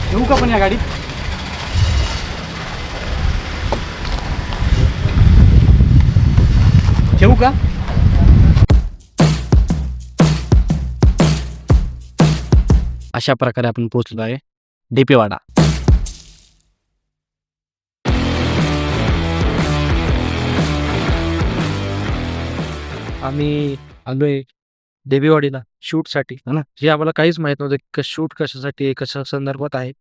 ठेवू का पण या गाडीत? ठेवू का? अशा प्रकारे आपण पोहोचलो आहे डीपीवाडा. आम्ही आलोय डेबीवाडीला शूटसाठी है ना. हे आम्हाला काहीच माहित नव्हतं की शूट कशासाठी आहे, कशा संदर्भात आहे.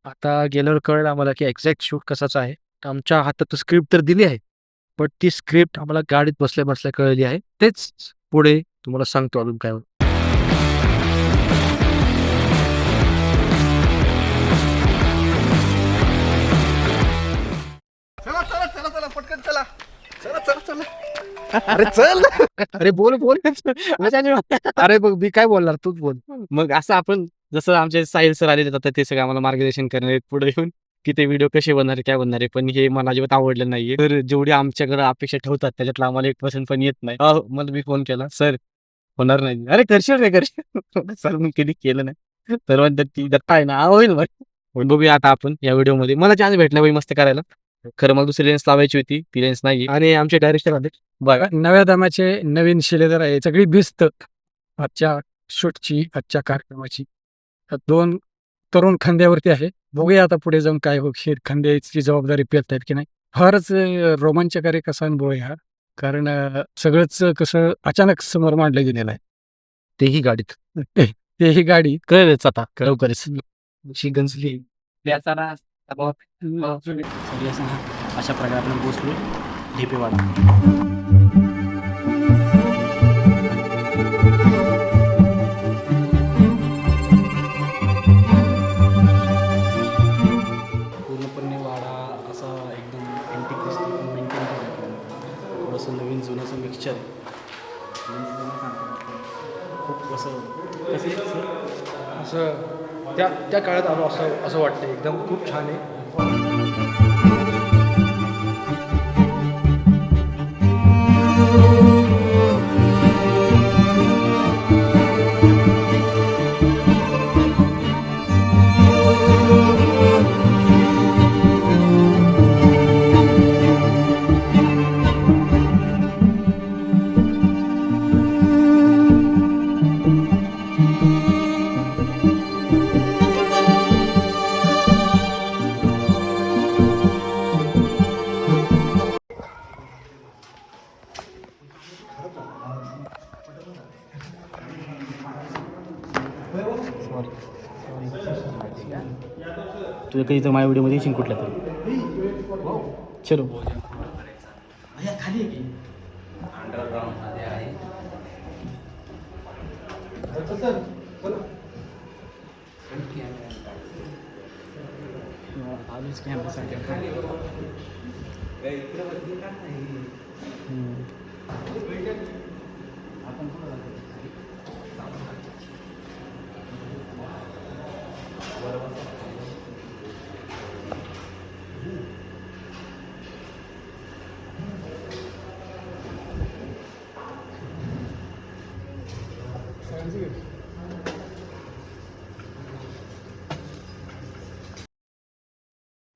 आता गेल्यावर कळलं आम्हाला की एक्झॅक्ट शूट कशाचं आहे. तर आमच्या हातात स्क्रिप्ट तर दिली आहे, पण ती स्क्रिप्ट आम्हाला गाडीत बसल्या बसल्या कळली आहे. तेच पुढे तुम्हाला सांगतो अजून काय होतं. चला चला चला चला पटकन चला. चला चला चला. अरे चल. अरे बोल बोल. अरे बघ मी काय बोलणार तूच बोल. मग असं आपण जसं आमचे साहिल सर आलेले होते ते सगळं आम्हाला मार्गदर्शन करणार आहेत पुढे येऊन की ते व्हिडिओ कसे बनणार आहे, काय बनणार आहे. पण हे मला अजिबात आवडलं नाहीये. तर जेवढी आमच्याकडे अपेक्षा ठेवतात त्याच्यातलं आम्हाला 1% पण येत नाही. मला मी फोन केला, सर होणार नाही. अरे करशील रे करशील. सर मी कधी केलं नाही. तर म्हणतात की दत्ता आहे ना होईल मग. बघूया आता आपण या व्हिडिओमध्ये. मला चान्स भेटला बाई मस्त करायला. खरं मला दुसरी लेन्स लावायची होती, ती लेन्स नाही. आणि आमचे डायरेक्टर आले बघा. नव्या दमाचे नवीन शिलेदार आहे. सगळी भिस्त आजच्या शूटची, आजच्या कार्यक्रमाची 2 तरुण खांद्यावरती आहे. बघूया आता पुढे जाऊन काय होईल. खांद्याची जबाबदारी पेलतायत की नाही. फारच रोमांचकारी कसा अनुभव आहे हा. कारण सगळंच कसं अचानक समोर मांडलं गेलेलं आहे. तेही गाडीत तेही गाडी कळलंच आता लवकरच. शी गंजली. अशा प्रकारे आपण पोहोचलो ढेपेवाडा. पूर्णपणे वाडा असा एकदम अँटिक दिसतो, पण मेंटेन केलं. थोडंसं नवीन जुनं मिक्सचर आहे. खूप असं असं त्या काळात आलो असं वाटतं. एकदम खूप छान आहे. तुला कधी तर माझ्या व्हिडिओमध्ये येशील कुठल्या तरी. चलो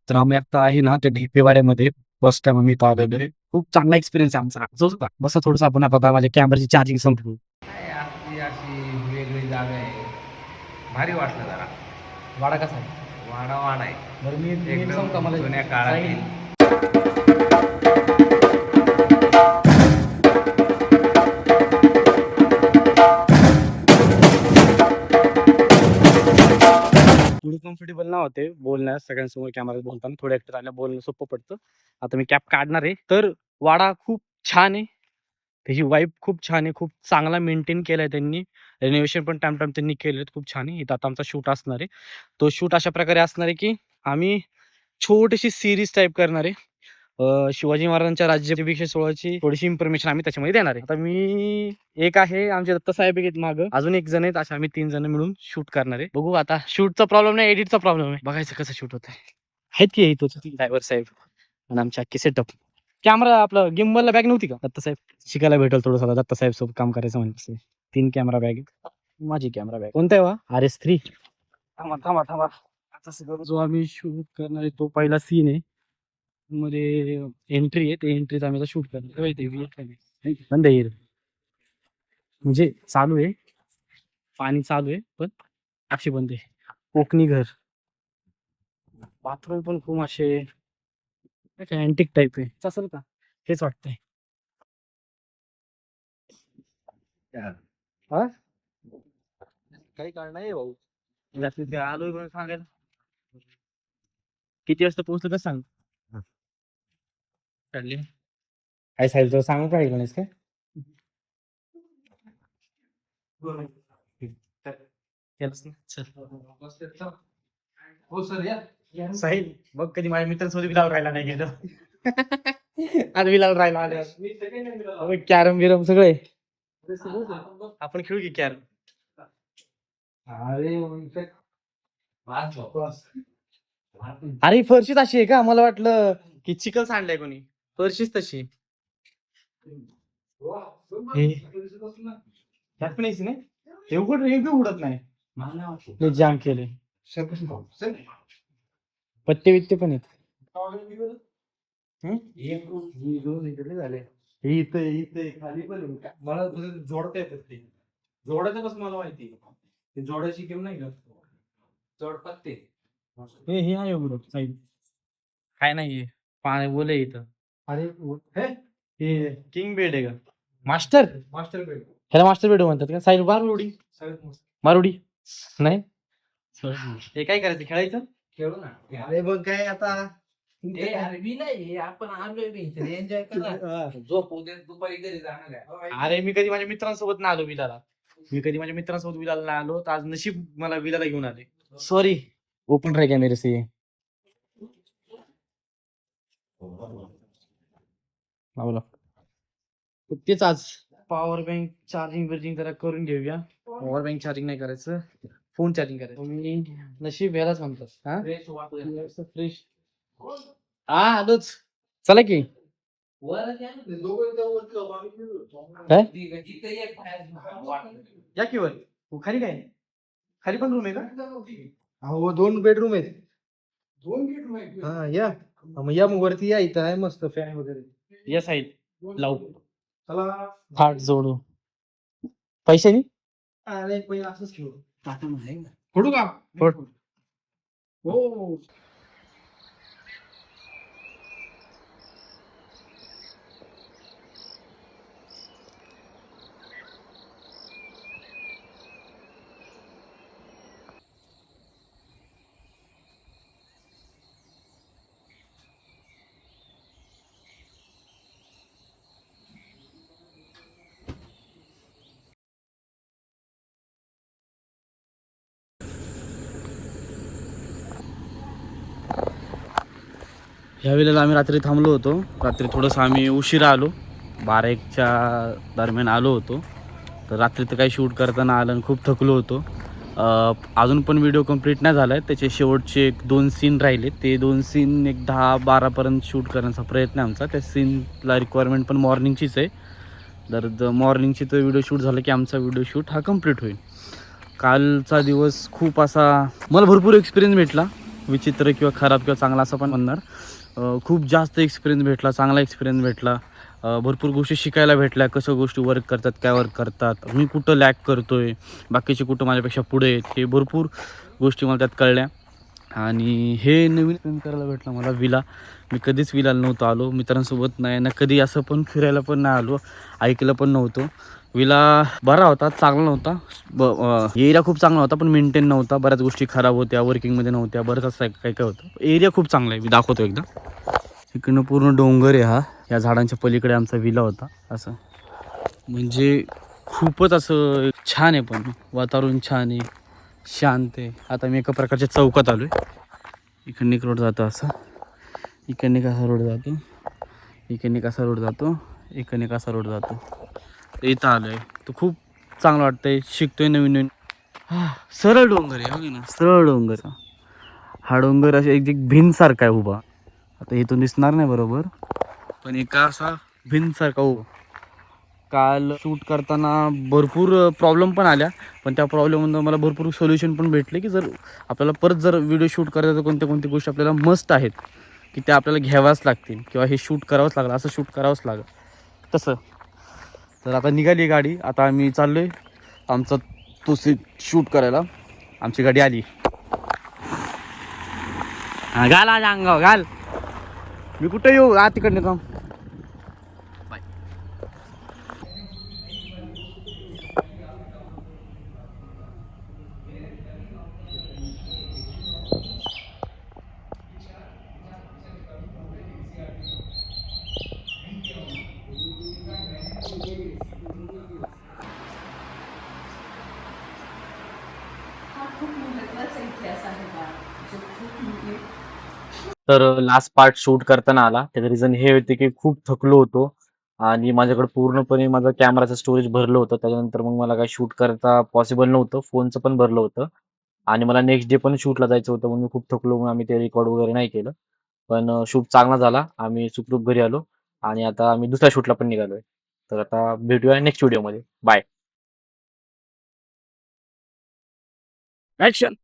तर आम्ही आता आहे ना त्या ढेपेवाड्यामध्ये फर्स्ट टाइम आम्ही आलेलो आहे. खूप चांगला एक्सपिरियन्स आहे आमचा. जो बसा थोडंसं आपण आता माझ्या कॅमेराची चार्जिंग संपली. आपली अशी वेगळी जागा आहे. भारी वाटलं जरा. वाडा कसा आहे? वाडा आहे. बरं मी एकदम सांगू का मला जुन्या काळातील. थोडी कम्फर्टेबल ना होते बोलण्यास, सगळ्यांसमोर कॅमेरा बोलताना थोडं ऍक्टर आल्या बोलणं सोपं पडतं. आता मी कॅप काढणार आहे. तर वाडा खूप छान आहे. त्याची वाईब खूप छान आहे. खूप चांगला मेंटेन केलाय त्यांनी. रेनोव्हेशन पण टाइम त्यांनी केलेत. खूप छान आहे. इथं आता आमचा शूट असणार आहे. तो शूट अशा प्रकारे असणार आहे की आम्ही छोटीशी सिरीज टाईप करणार आहे. शिवाजी महाराजांच्या राज्याभिषेक सोहळ्याची थोडीशी इन्फॉर्मेशन आम्ही त्याच्यामध्ये देणार आहे. आता मी एक आहे, आमचे दत्ता साहेब आहेत मागं, अजून एक जण आहेत. अशा आम्ही 3 जण मिळून शूट करणार आहे. बघू आता. शूटचा प्रॉब्लेम नाही, एडिटचा प्रॉब्लेम आहे. बघायचं कसं शूट होत आहे. आहेत की तो ड्रायव्हर साहेब आणि आमच्या अख्खी सेटअप. कॅमेरा आपलं गिम्बलला बॅग नव्हती का दत्ता साहेब? शिकायला भेटेल थोडंसं दत्ता साहेब सोबत काम करायचं म्हणजे. 3 कॅमेरा बॅग. माझी कॅमेरा बॅग कोणता आहे वा? RS3. थांबा. जो आम्ही शूट करणार आहे तो पहिला सीन आहे. मध्ये एंट्री आहे, ते एंट्रीच आम्ही शूट करणार आहे. बंद आहे म्हणजे चालू आहे, पाणी चालू आहे पण अशी बंद आहे. कोकणी घर, बाथरूम पण खूप असे अँटिक टाईप आहे. असेल का हेच वाटतंय. हा काही कारण नाही भाऊ. रात्री आलोय कोण सांगायला. किती वाजता पोहोचलो का सांग. काढले काय साहेब तुला सांगू काय गणेश काय. केलंच ना. चल. हो सर या. साहिल बघ कधी माझ्या मित्रांसोबत विलावर राहायला नाही गेलो. आज विलावर राहायला आले. कॅरम बिरम सगळे आपण खेळू की कॅरम. अरे फरशीच अशी आहे का, मला वाटलं की चिकल सांडलाय कोणी. फरशीच तशी त्यात पण यायची नाही. एवढं उडत नाही. जाम केले पत्ते बित्ते पण आहेत. झाले इथं खाली पण मला जोडता येतात ते. जोडायचं कसं मला माहिती. ते जोडायची किंमत नाही का. जोड पत्ते हे आहे बरोबर साईड. काय नाहीये पाणी बोल इथं. अरे हे किंग बेड आहे का. Master bed. ह्याला मास्टर बेड म्हणतात का. साईड मारुडी. मारुडी नाही. हे काय करायचं, खेळायचं. खेळू ना. अरे बघ काय आता आपण एन्जॉय करा. झोप उद्या दुपारी घरी जाणार आहे. अरे मी कधी माझ्या मित्रांसोबत नाही आलो विलाला. नाही आलो तर आज नशीब मला विलाला घेऊन आले. सॉरी ओपन रह गया मेरे से. बोला तेच आज पॉवर बँक चार्जिंग जरा करून घेऊया. पॉवर बँक चार्जिंग नाही करायचं, फोन चार्जिंग करायचं. मी नशीब यालाच म्हणतात. फ्रेश हा आलोच. चला की या की वर. खाली काय, खाली पण रूम आहे का. हो 2 बेडरूम आहेत. 2 बेडरूम आहेत. हा या मग या मग वरती या. इथं आहे मस्त फॅन वगैरे. या साईड लावू. चला हात जोडू. पैशानी अरे पहिला असंच खेळू. फोडू का. फोड. हो ह्या वेळेला आम्ही रात्री थांबलो होतो. रात्री थोडंसं आम्ही उशिरा आलो, 12-1च्या दरम्यान आलो होतो. तर रात्री तर काही शूट करताना आलं आणि खूप थकलो होतो. अजून पण व्हिडिओ कंप्लीट नाही झाला आहे. त्याचे शेवटचे 2 सीन राहिले. ते 2 सीन एक 10-12पर्यंत शूट करण्याचा प्रयत्न आहे आमचा. त्या सीनला रिक्वायरमेंट पण मॉर्निंगचीच आहे. तर मॉर्निंगची तो व्हिडिओ शूट झाला की आमचा व्हिडिओ शूट हा कंप्लीट होईल. कालचा दिवस खूप असा मला भरपूर एक्सपिरियन्स भेटला. विचित्र किंवा खराब किंवा चांगला असं पण म्हणणार. खूप जास्त एक्सपिरियन्स भेटला, चांगला एक्सपिरियन्स भेटला. भरपूर गोष्टी शिकायला भेटल्या, कसं गोष्टी वर्क करतात, काय वर्क करतात, मी कुठं लॅक करतो आहे, बाकीचे कुठं माझ्यापेक्षा पुढे आहेत, हे भरपूर गोष्टी मला त्यात कळल्या. आणि हे नवीन एक्सपिरियन्स करायला भेटलं मला विला. मी कधीच विलाला नव्हतो आलो, मित्रांसोबत नाही ना कधी असं पण फिरायला पण नाही आलो, ऐकलं पण नव्हतं. विला बरा होता, चांगला नव्हता. एरिया खूप चांगला होता पण मेंटेन नव्हता. बऱ्याच गोष्टी खराब होत्या, वर्किंगमध्ये नव्हत्या, बरंच असं काय काय होतं. एरिया खूप चांगला आहे, मी दाखवतो एकदा. इकडनं पूर्ण डोंगर आहे हा. या झाडांच्या पलीकडे आमचा विला होता. असं म्हणजे खूपच असं छान आहे, पण वातावरण छान आहे, शांत आहे. आता मी एका प्रकारच्या चौकात आलो आहे. इकडनं एक रोड जातो असा, इकडनं कसा रोड जातो, इकडनं कसा रोड जातो, इकडनं कसा रोड जातो. इथं आलो आहे तर खूप चांगलं वाटतंय. शिकतोय नवीन नवीन. सरळ डोंगर आहे बघा ना, सरळ डोंगर. हा डोंगर असा एक भिंतसारखा आहे उभा. आता इथून दिसणार नाही बरोबर, पण एका असा भिंतसारखा उभा. काल शूट करताना भरपूर प्रॉब्लेम पण आल्या, पण त्या प्रॉब्लेममधून मला भरपूर सोल्युशन पण भेटले, की जर आपल्याला परत जर व्हिडिओ शूट करायचं तर कोणत्या कोणत्या गोष्टी आपल्याला मस्ट आहेत की त्या आपल्याला घ्याव्याच लागतील किंवा हे शूट करावंच लागलं, असं शूट करावंच लागलं तसं. तर आता निघाली गाडी, आता आम्ही चाललो आहे आमचा तो शूट करायला. आमची गाडी आली. घाल आज अंगावर घाल. मी कुठं येऊ आ तिकडनं काम. तर लास्ट पार्ट शूट करताना आला, त्याचं रिझन हे होते की खूप थकलो होतो आणि माझ्याकडे पूर्णपणे माझं कॅमेराचं स्टोरेज भरलं होतं. त्याच्यानंतर मग मला काही शूट करता पॉसिबल नव्हतं, फोनचं पण भरलं होतं आणि मला नेक्स्ट डे पण शूटला जायचं होतं, म्हणून मी खूप थकलो, म्हणून आम्ही ते रेकॉर्ड वगैरे नाही केलं. पण शूट चांगला झाला, आम्ही सुखरूप घरी आलो आणि आता आम्ही दुसऱ्या शूटला पण निघालोय. तर आता भेटूया नेक्स्ट व्हिडिओमध्ये. बाय. ऍक्शन.